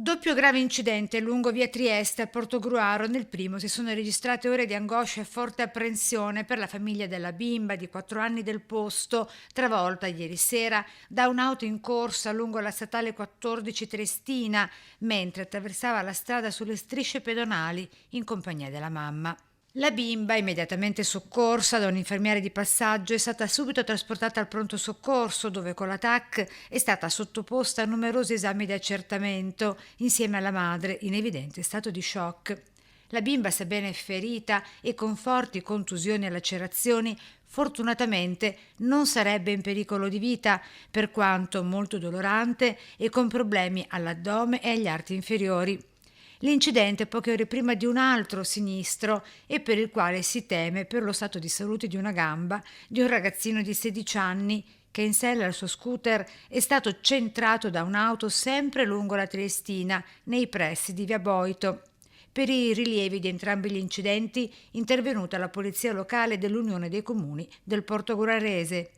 Doppio grave incidente lungo via Trieste a Portogruaro. Nel primo si sono registrate ore di angoscia e forte apprensione per la famiglia della bimba di 4 anni del posto, travolta ieri sera da un'auto in corsa lungo la statale 14 Triestina, mentre attraversava la strada sulle strisce pedonali in compagnia della mamma. La bimba, immediatamente soccorsa da un infermiere di passaggio, è stata subito trasportata al pronto soccorso, dove con la TAC è stata sottoposta a numerosi esami di accertamento, insieme alla madre, in evidente stato di shock. La bimba, sebbene ferita e con forti contusioni e lacerazioni, fortunatamente non sarebbe in pericolo di vita, per quanto molto dolorante e con problemi all'addome e agli arti inferiori. L'incidente poche ore prima di un altro sinistro e per il quale si teme per lo stato di salute di una gamba di un ragazzino di 16 anni che in sella al suo scooter è stato centrato da un'auto sempre lungo la Triestina, nei pressi di Via Boito. Per i rilievi di entrambi gli incidenti intervenuta la polizia locale dell'Unione dei Comuni del Portogruarese.